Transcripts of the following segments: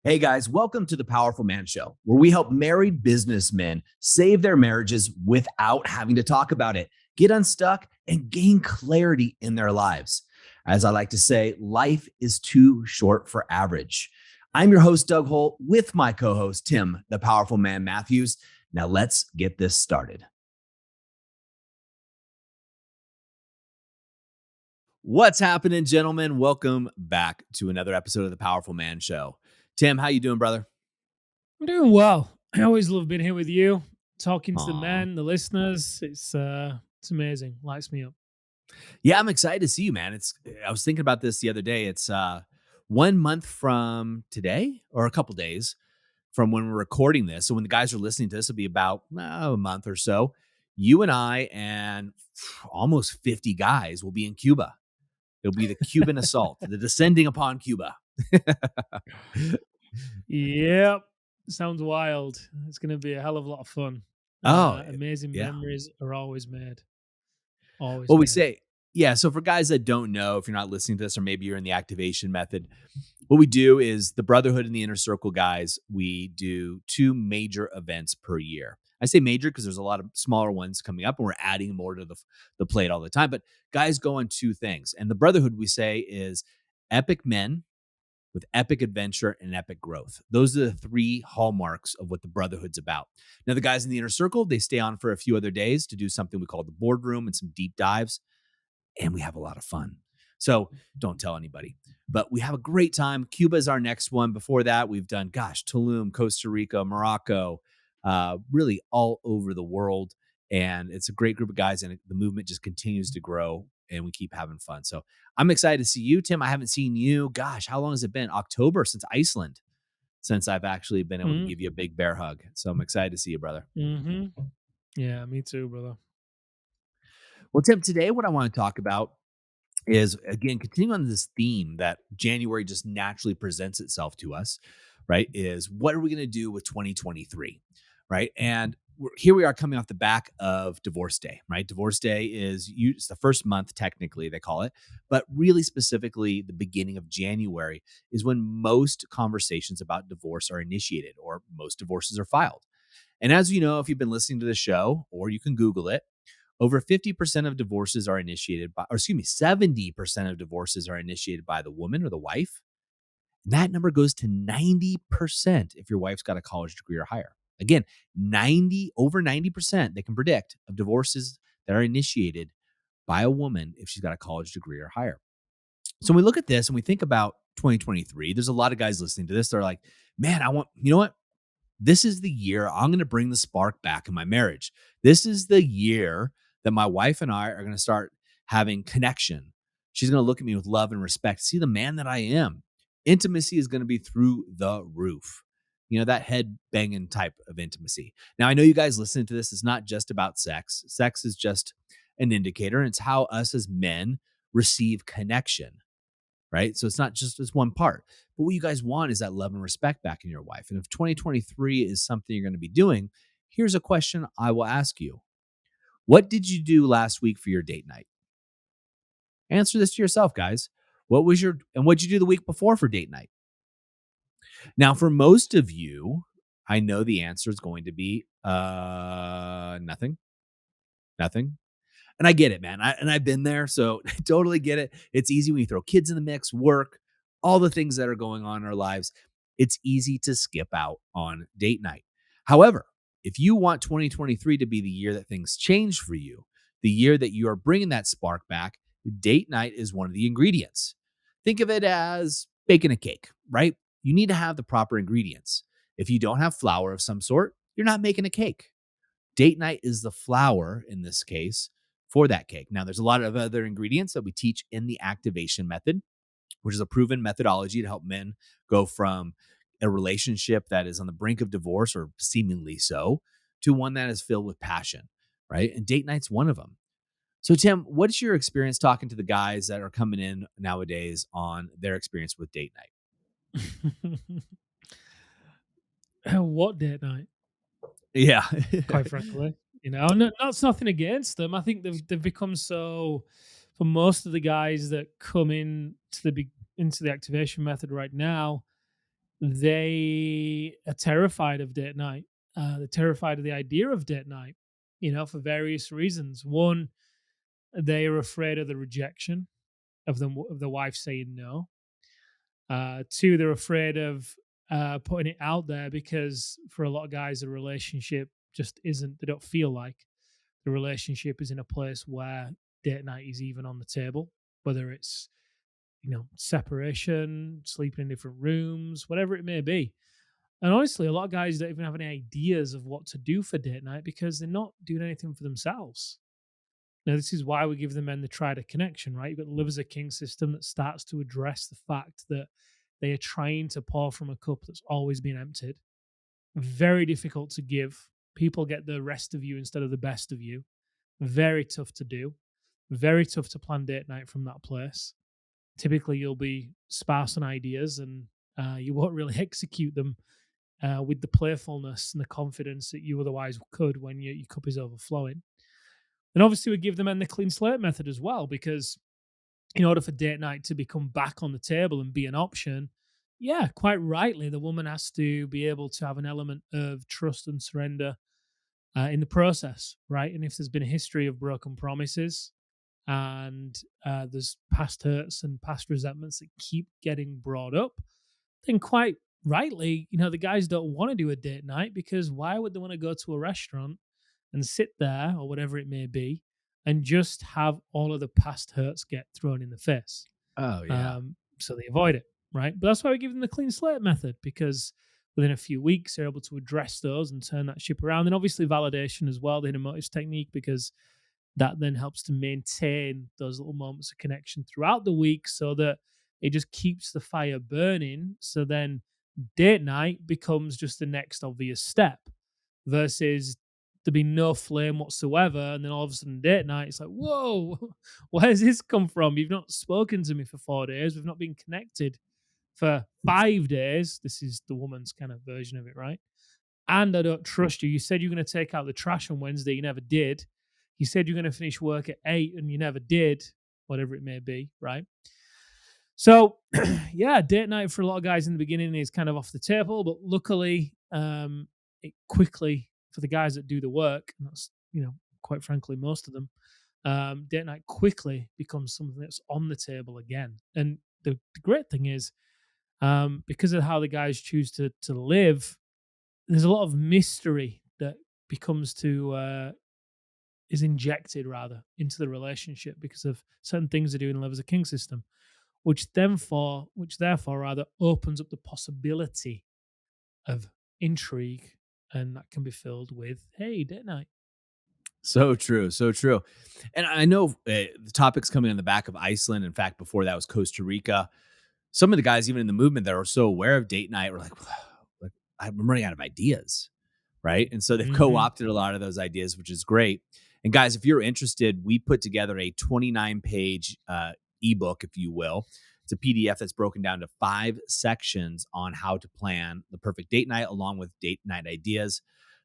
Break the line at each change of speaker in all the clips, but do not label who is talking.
Hey guys, welcome to the Powerful Man Show, where we help married businessmen save their marriages without having to talk about it, get unstuck, and gain clarity in their lives. As I like to say, life is too short for average. I'm your host, Doug Holt, with my co host, Tim, the Powerful Man Matthews. Now let's get this started. What's happening, gentlemen? Welcome back to another episode of the Powerful Man Show. Tim, how you doing, brother?
I'm doing well. I always love being here with you, talking to the
Aw.
men, the listeners. It's amazing. Lights me up.
Yeah, I'm excited to see you, man. I was thinking about this the other day. It's 1 month from today, or a couple days from when we're recording this. So when the guys are listening to this, it'll be about a month or so. You and I and almost 50 guys will be in Cuba. It'll be the Cuban assault, the descending upon Cuba.
Yep. Sounds wild. It's going to be a hell of a lot of fun.
Oh,
Amazing
yeah.
memories are always made. Always
Well, we
made.
say, yeah. So for guys that don't know, if you're not listening to this, or maybe you're in the activation method, what we do is the Brotherhood and the Inner Circle guys, we do two major events per year. I say major because there's a lot of smaller ones coming up and we're adding more to the plate all the time. But guys go on two things. And the Brotherhood, we say, is epic men with epic adventure and epic growth. Those are the three hallmarks of what the Brotherhood's about. Now, the guys in the Inner Circle, they stay on for a few other days to do something we call the boardroom and some deep dives, and we have a lot of fun. So don't tell anybody, but we have a great time. Cuba is our next one. Before that, we've done, Tulum, Costa Rica, Morocco, really all over the world. And it's a great group of guys, and the movement just continues to grow, and we keep having fun. So I'm excited to see you, Tim. I haven't seen you. Gosh, how long has it been? October since Iceland, since I've actually been able to
Mm-hmm.
give you a big bear hug. So I'm excited to see you, brother.
Mm-hmm. Yeah, me too, brother.
Well, Tim, today what I want to talk about is, again, continuing on this theme that January just naturally presents itself to us, right? Is what are we going to do with 2023, right? And here we are coming off the back of Divorce Day, right? Divorce Day it's the first month, technically, they call it, but really specifically, the beginning of January is when most conversations about divorce are initiated or most divorces are filed. And as you know, if you've been listening to the show, or you can Google it, over 50% of divorces are initiated by, or excuse me, 70% of divorces are initiated by the woman or the wife. And that number goes to 90% if your wife's got a college degree or higher. Again, over 90% they can predict of divorces that are initiated by a woman if she's got a college degree or higher. So when we look at this and we think about 2023, there's a lot of guys listening to this. They're like, man, you know what? This is the year I'm going to bring the spark back in my marriage. This is the year that my wife and I are going to start having connection. She's going to look at me with love and respect, see the man that I am. Intimacy is going to be through the roof. You know, that head banging type of intimacy. Now, I know you guys listening to this is not just about sex. Sex is just an indicator. It's how us as men receive connection, right? So it's not just this one part. But what you guys want is that love and respect back in your wife. And if 2023 is something you're going to be doing, here's a question I will ask you. What did you do last week for your date night? Answer this to yourself, guys. What'd you do the week before for date night? Now, for most of you, I know the answer is going to be nothing. Nothing. And I get it, man. I've been there, so I totally get it. It's easy when you throw kids in the mix, work, all the things that are going on in our lives. It's easy to skip out on date night. However, if you want 2023 to be the year that things change for you, the year that you are bringing that spark back, date night is one of the ingredients. Think of it as baking a cake, right? You need to have the proper ingredients. If you don't have flour of some sort, you're not making a cake. Date night is the flour in this case for that cake. Now, there's a lot of other ingredients that we teach in the activation method, which is a proven methodology to help men go from a relationship that is on the brink of divorce or seemingly so to one that is filled with passion, right? And date night's one of them. So, Tim, what's your experience talking to the guys that are coming in nowadays on their experience with date night?
What date night?
Yeah.
Quite frankly, and that's nothing against them. I think they've become so. For most of the guys that come in into the activation method right now, they are terrified of date night. They're terrified of the idea of date night, for various reasons. One, they are afraid of the rejection of the wife saying no. Two, they're afraid of putting it out there because for a lot of guys, the relationship just isn't. They don't feel like the relationship is in a place where date night is even on the table, whether it's separation, sleeping in different rooms, whatever it may be. And honestly, a lot of guys don't even have any ideas of what to do for date night because they're not doing anything for themselves. Now, this is why we give the men the try to connection, right? You've got the live as a king system that starts to address the fact that they are trying to pour from a cup that's always been emptied. Very difficult to give. People get the rest of you instead of the best of you. Very tough to do. Very tough to plan date night from that place. Typically, you'll be sparse on ideas and you won't really execute them with the playfulness and the confidence that you otherwise could when your cup is overflowing. And obviously, we give the men the clean slate method as well, because in order for date night to become back on the table and be an option, yeah, quite rightly, the woman has to be able to have an element of trust and surrender in the process, right? And if there's been a history of broken promises and there's past hurts and past resentments that keep getting brought up, then quite rightly, the guys don't want to do a date night because why would they want to go to a restaurant and sit there or whatever it may be and just have all of the past hurts get thrown in the face?
Oh, yeah.
So they avoid it, right? But that's why we give them the clean slate method, because within a few weeks they're able to address those and turn that ship around. And obviously validation as well, the inner motives technique, because that then helps to maintain those little moments of connection throughout the week so that it just keeps the fire burning. So then date night becomes just the next obvious step versus there be no flame whatsoever. And then all of a sudden, date night, it's like, whoa, where's this come from? You've not spoken to me for 4 days. We've not been connected for 5 days. This is the woman's kind of version of it, right? And I don't trust you. You said you're going to take out the trash on Wednesday. You never did. You said you're going to finish work at 8 and you never did, whatever it may be, right? So, yeah, date night for a lot of guys in the beginning is kind of off the table, but luckily, it quickly, for the guys that do the work, and that's, quite frankly, most of them, date night quickly becomes something that's on the table again. And the great thing is, because of how the guys choose to live, there's a lot of mystery that becomes is injected rather into the relationship because of certain things they do in the Live as a King system, which therefore rather opens up the possibility of intrigue, and that can be filled with, hey, date night.
So true, so true. And I know the topic's coming on the back of Iceland. In fact, before that was Costa Rica. Some of the guys, even in the movement, that are so aware of date night, were like I'm running out of ideas, right? And so they've
Hmm.
co-opted a lot of those ideas, which is great. And guys, if you're interested, we put together a 29-page ebook, if you will. It's a PDF that's broken down to 5 sections on how to plan the perfect date night, along with date night ideas.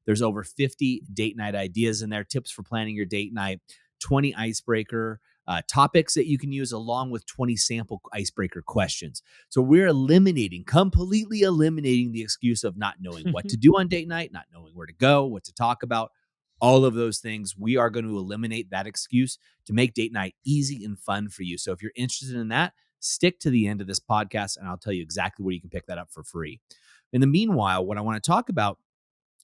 There's over 50 date night ideas in there, tips for planning your date night, 20 icebreaker topics that you can use, along with 20 sample icebreaker questions. So we're completely eliminating the excuse of not knowing what to do on date night, not knowing where to go, what to talk about, all of those things. We are going to eliminate that excuse to make date night easy and fun for you. So if you're interested in that, stick to the end of this podcast and I'll tell you exactly where you can pick that up for free. In the meanwhile, what I want to talk about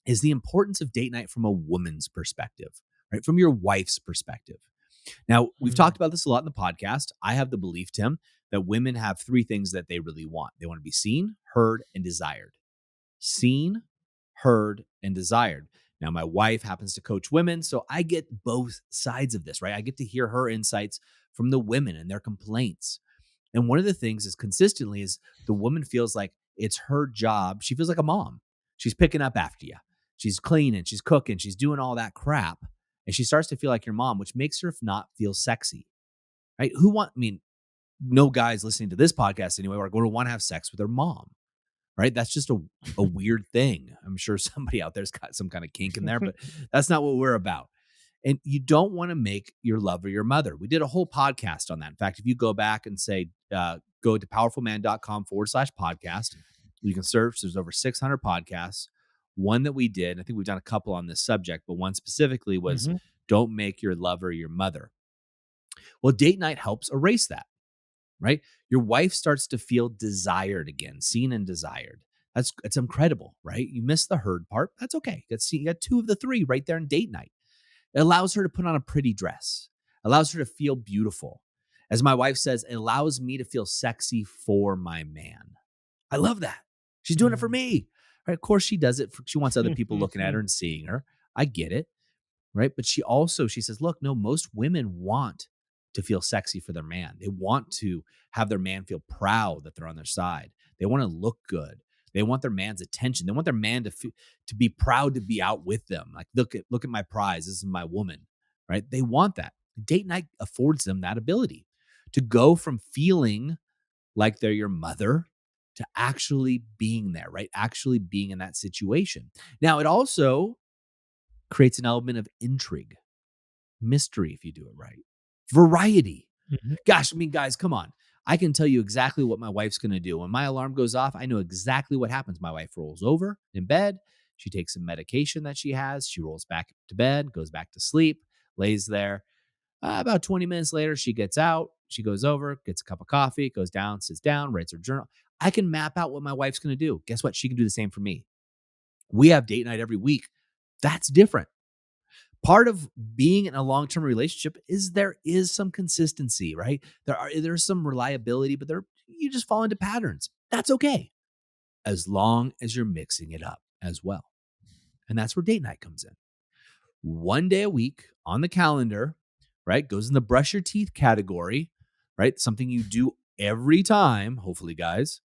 is the importance of date night from a woman's perspective, right? From your wife's perspective. Now, we've talked about this a lot in the podcast. I have the belief, Tim, that women have 3 things that they really want. They want to be seen, heard, and desired. Seen, heard, and desired. Now, my wife happens to coach women, so I get both sides of this, right? I get to hear her insights from the women and their complaints. And one of the things is consistently is the woman feels like it's her job. She feels like a mom. She's picking up after you. She's cleaning, she's cooking, she's doing all that crap. And she starts to feel like your mom, which makes her not feel sexy, right? No guys listening to this podcast anyway are going to want to have sex with their mom, right? That's just a weird thing. I'm sure somebody out there's got some kind of kink in there, but that's not what we're about. And you don't want to make your lover your mother. We did a whole podcast on that. In fact, if you go back and say, go to powerfulman.com/podcast, You can search. There's over 600 podcasts. One that we did, I think we've done a couple on this subject, but one specifically was
Mhm.
Don't Make Your Lover Your Mother. Well, date night helps erase that, right? Your wife starts to feel desired again, seen and desired. It's incredible, right? You missed the herd part. That's okay. You got two of the three right there in date night. It allows her to put on a pretty dress, allows her to feel beautiful. As my wife says, it allows me to feel sexy for my man. I love that. She's doing it for
Mm.
me. Right? Of course, she does it. She wants other people looking at her and seeing her. I get it. Right. But she says, look, no, most women want to feel sexy for their man. They want to have their man feel proud that they're on their side. They want to look good. They want their man's attention. They want their man to be proud to be out with them. Like, look at my prize. This is my woman. Right. They want that. Date night affords them that ability to go from feeling like they're your mother to actually being there, right? Actually being in that situation. Now, it also creates an element of intrigue, mystery if you do it right, variety.
Mhm.
Gosh, I mean, guys, come on. I can tell you exactly what my wife's going to do. When my alarm goes off, I know exactly what happens. My wife rolls over in bed. She takes some medication that she has. She rolls back to bed, goes back to sleep, lays there. About 20 minutes later, she gets out. She goes over, gets a cup of coffee, goes down, sits down, writes her journal. I can map out what my wife's going to do. Guess what? She can do the same for me. We have date night every week. That's different. Part of being in a long-term relationship is there is some consistency, right? There's some reliability, but you just fall into patterns. That's okay as long as you're mixing it up as well. And that's where date night comes in. One day a week on the calendar, right? Goes in the brush your teeth category, right? Something you do every time, hopefully, guys.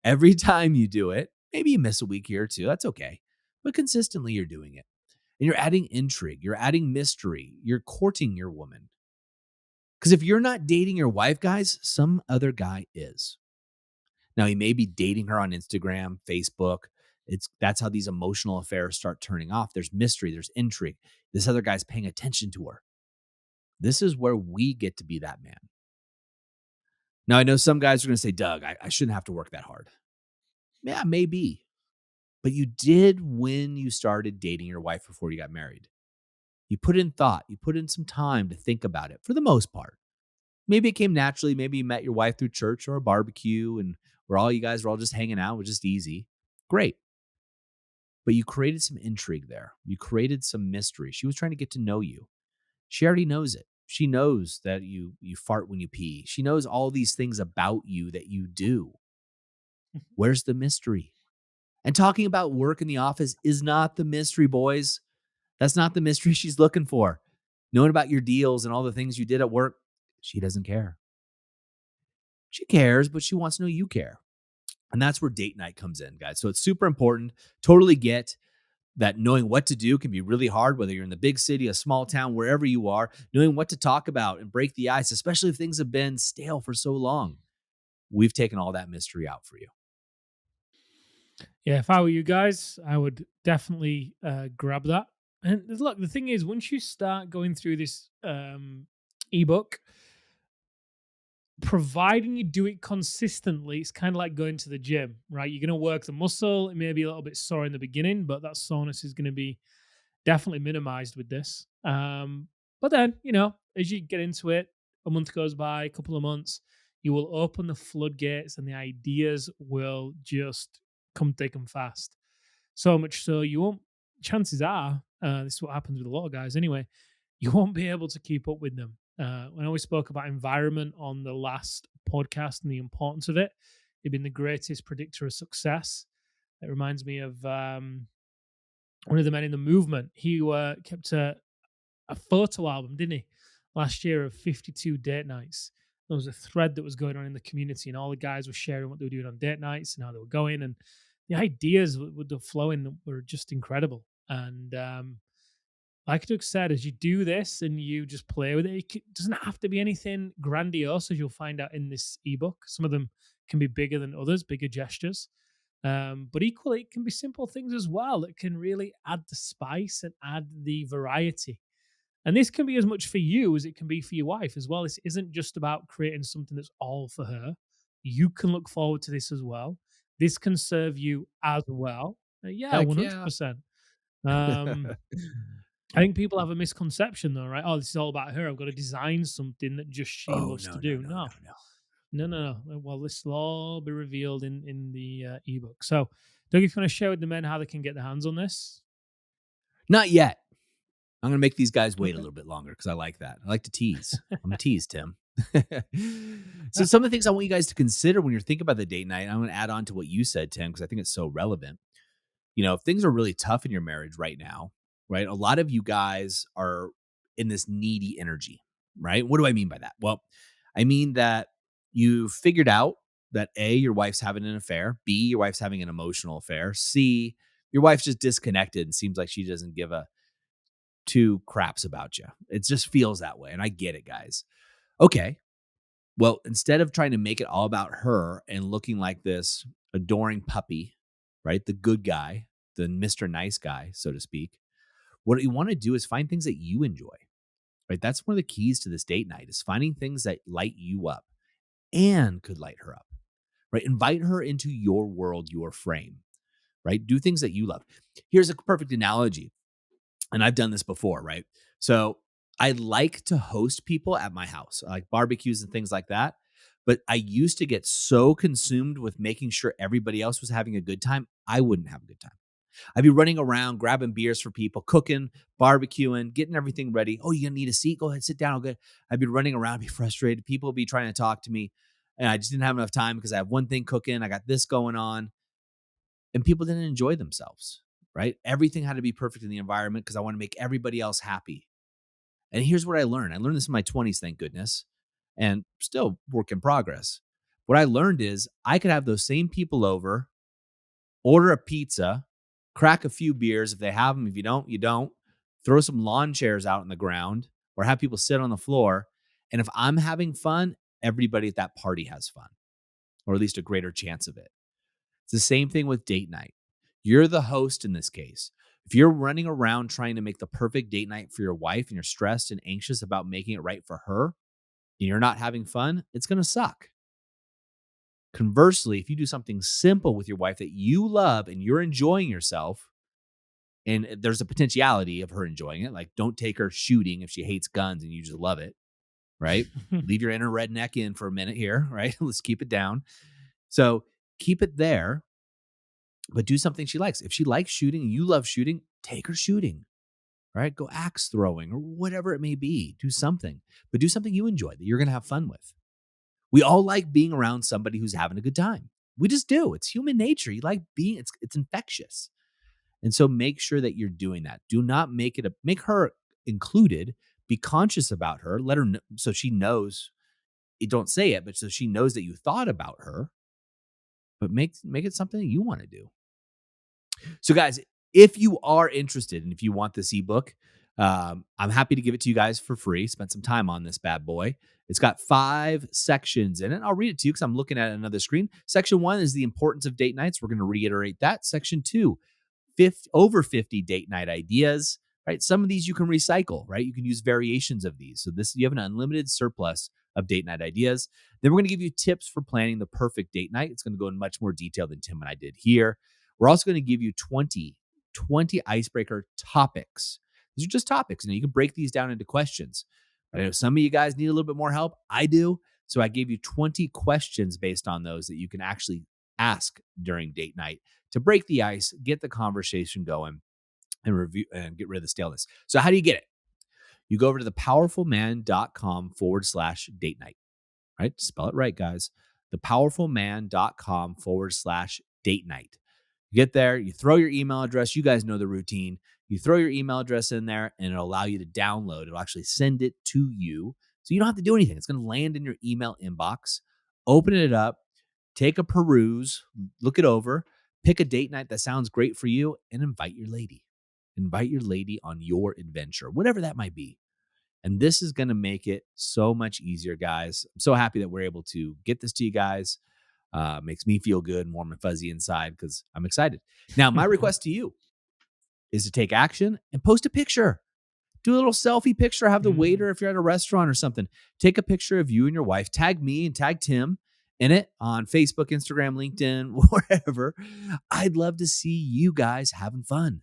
Every time you do it, maybe you miss a week here or two. That's okay. But consistently, you're doing it. And you're adding intrigue, you're adding mystery, you're courting your woman. Because if you're not dating your wife, guys, some other guy is. Now, he may be dating her on Instagram, Facebook. That's how these emotional affairs start turning off. There's mystery, there's intrigue. This other guy's paying attention to her. This is where we get to be that man. Now, I know some guys are going to say, Doug, I shouldn't have to work that hard. Yeah, maybe. But you did when you started dating your wife before you got married. You put in thought, you put in some time to think about it for the most part. Maybe it came naturally. Maybe you met your wife through church or a barbecue and where all you guys were all just hanging out. It was just easy. Great. But you created some intrigue there. You created some mystery. She was trying to get to know you. She already knows it. She knows that you fart when you pee. She knows all these things about you that you do. Where's the mystery? And talking about work in the office is not the mystery, boys. That's not the mystery she's looking for. Knowing about your deals and all the things you did at work, she doesn't care. She cares, but she wants to know you care. And that's where date night comes in, guys. So it's super important. Totally get that knowing what to do can be really hard, whether you're in the big city, a small town, wherever you are, knowing what to talk about and break the ice, especially if things have been stale for so long. We've taken all that mystery out for you.
Yeah, if I were you guys, I would definitely grab that. And look, the thing is, once you start going through this ebook, providing you do it consistently, it's kind of like going to the gym, right? You're going to work the muscle. It may be a little bit sore in the beginning, but that soreness is going to be definitely minimized with this. But then, as you get into it, a month goes by, a couple of months, you will open the floodgates and the ideas will just come thick and fast. So much so you won't, chances are, this is what happens with a lot of guys anyway, you won't be able to keep up with them. When I always spoke about environment on the last podcast and the importance of it, it's been the greatest predictor of success. It reminds me of one of the men in the movement. He kept a photo album, didn't he, last year of 52 date nights. There was a thread that was going on in the community, and all the guys were sharing what they were doing on date nights and how they were going. And the ideas with the flowing were just incredible. And like Doug said, as you do this and you just play with it, it doesn't have to be anything grandiose, as you'll find out in this ebook. Some of them can be bigger than others, bigger gestures. But equally, it can be simple things as well that can really add the spice and add the variety. And this can be as much for you as it can be for your wife as well. This isn't just about creating something that's all for her. You can look forward to this as well. this can serve you as well. Yeah,
Heck yeah.
100%. Um, I think people have a misconception though, right? Oh, this is all about her. I've got to design something that just she
Oh,
loves to
no, no,
do.
no, no,
No,
no.
no, no, no. Well, this will all be revealed in the ebook. So, Doug, if you want to share with the men how they can get their hands on this.
Not yet. I'm gonna make these guys wait a
Okay.
little bit longer because I like that. I like to tease. I'm a tease, Tim. So some of the things I want you guys to consider when you're thinking about the date night, I'm gonna add on to what you said, Tim, because I think it's so relevant. If things are really tough in your marriage right now, right? A lot of you guys are in this needy energy, right? What do I mean by that? Well, I mean that you figured out that A, your wife's having an affair, B, your wife's having an emotional affair, C, your wife's just disconnected and seems like she doesn't give a two craps about you. It just feels that way. And I get it, guys. Okay. Well, instead of trying to make it all about her and looking like this adoring puppy, right? The good guy, the Mr. Nice guy, so to speak. What you want to do is find things that you enjoy, right? That's one of the keys to this date night is finding things that light you up and could light her up, right? Invite her into your world, your frame, right? Do things that you love. Here's a perfect analogy. And I've done this before, right? So I like to host people at my house, like barbecues and things like that. But I used to get so consumed with making sure everybody else was having a good time, I wouldn't have a good time. I'd be running around, grabbing beers for people, cooking, barbecuing, getting everything ready. Oh, you gonna need a seat? Go ahead, sit down. Okay. I'd be running around, be frustrated. People would be trying to talk to me. And I just didn't have enough time because I have one thing cooking. I got this going on. And people didn't enjoy themselves, right? Everything had to be perfect in the environment because I want to make everybody else happy. And here's what I learned. I learned this in my 20s, thank goodness, and still work in progress. What I learned is I could have those same people over, order a pizza, crack a few beers if they have them. If you don't, you don't. Throw some lawn chairs out on the ground or have people sit on the floor. And if I'm having fun, everybody at that party has fun, or at least a greater chance of it. It's the same thing with date night. You're the host in this case. If you're running around trying to make the perfect date night for your wife and you're stressed and anxious about making it right for her and you're not having fun, it's going to suck. Conversely, if you do something simple with your wife that you love and you're enjoying yourself, and there's a potentiality of her enjoying it, like don't take her shooting if she hates guns and you just love it, right? Leave your inner redneck in for a minute here, right? Let's keep it down. So keep it there, but do something she likes. If she likes shooting and you love shooting, take her shooting, right? Go axe throwing or whatever it may be. Do something, but do something you enjoy that you're going to have fun with. We all like being around somebody who's having a good time. We just do. It's human nature. You like being, it's infectious. And so make sure that you're doing that. Do not make her included. Be conscious about her. Let her know so she knows. You don't say it, but so she knows that you thought about her. But make it something that you want to do. So, guys, if you are interested and if you want this ebook, I'm happy to give it to you guys for free. Spent some time on this bad boy. It's got 5 sections in it. I'll read it to you because I'm looking at another screen. Section 1 is the importance of date nights. We're going to reiterate that. Section 2, over 50 date night ideas. Right, some of these you can recycle. Right, you can use variations of these. So you have an unlimited surplus of date night ideas. Then we're going to give you tips for planning the perfect date night. It's going to go in much more detail than Tim and I did here. We're also going to give you 20 icebreaker topics. These are just topics, and you can break these down into questions. But I know some of you guys need a little bit more help. I do. So I gave you 20 questions based on those that you can actually ask during date night to break the ice, get the conversation going, and review and get rid of the staleness. So how do you get it? You go over to thepowerfulman.com/date night, right? Spell it right, guys. Thepowerfulman.com/date night. You get there, you throw your email address. You guys know the routine. You throw your email address in there and it'll allow you to download. It'll actually send it to you. So you don't have to do anything. It's going to land in your email inbox. Open it up, take a peruse, look it over, pick a date night that sounds great for you, and invite your lady. Invite your lady on your adventure, whatever that might be. And this is going to make it so much easier, guys. I'm so happy that we're able to get this to you guys. Makes me feel good, warm and fuzzy inside because I'm excited. Now, my request to you is to take action and post a picture. Do a little selfie picture. Have the waiter, if you're at a restaurant or something, take a picture of you and your wife. Tag me and tag Tim in it on Facebook, Instagram, LinkedIn, wherever. I'd love to see you guys having fun.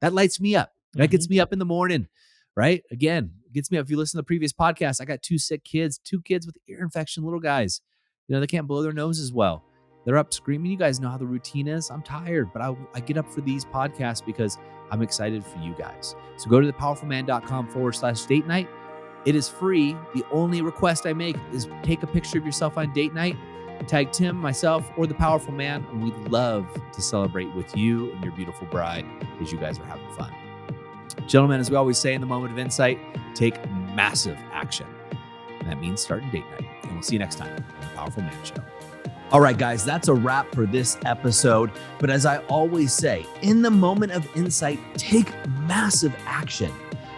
That lights me up. That gets me up in the morning, right? Again, it gets me up. If you listen to the previous podcast, I got two sick kids, 2 kids with ear infection, little guys. They can't blow their noses well. They're up screaming. You guys know how the routine is. I'm tired, but I get up for these podcasts because I'm excited for you guys. So go to thepowerfulman.com/date night. It is free. The only request I make is take a picture of yourself on date night, tag Tim, myself, or the Powerful Man, and we'd love to celebrate with you and your beautiful bride as you guys are having fun. Gentlemen, as we always say in the moment of insight, take massive action. And that means starting date night. And we'll see you next time on the Powerful Man Show. All right, guys, that's a wrap for this episode. But as I always say, in the moment of insight, take massive action.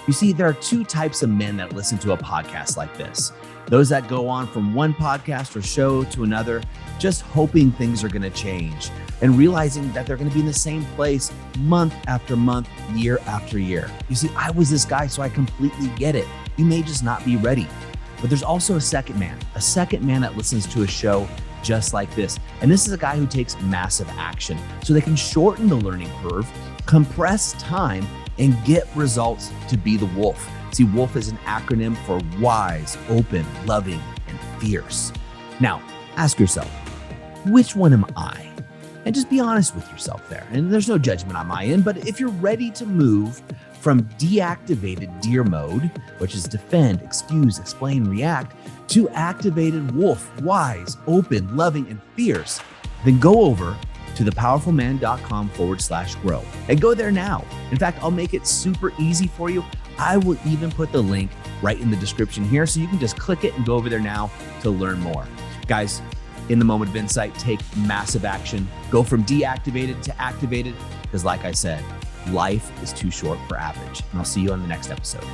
You see, there are 2 types of men that listen to a podcast like this. Those that go on from one podcast or show to another, just hoping things are going to change and realizing that they're going to be in the same place month after month, year after year. You see, I was this guy, so I completely get it. You may just not be ready. But there's also a second man that listens to a show just like this. And this is a guy who takes massive action so they can shorten the learning curve, compress time, and get results to be the wolf. See, wolf is an acronym for wise, open, loving, and fierce. Now, ask yourself, which one am I? And just be honest with yourself there. And there's no judgment on my end, but if you're ready to move from deactivated deer mode, which is defend, excuse, explain, react, to activated wolf, wise, open, loving, and fierce, then go over to thepowerfulman.com/grow and go there now. In fact, I'll make it super easy for you. I will even put the link right in the description here so you can just click it and go over there now to learn more. Guys, in the moment of insight, take massive action. Go from deactivated to activated because like I said, life is too short for average. And I'll see you on the next episode.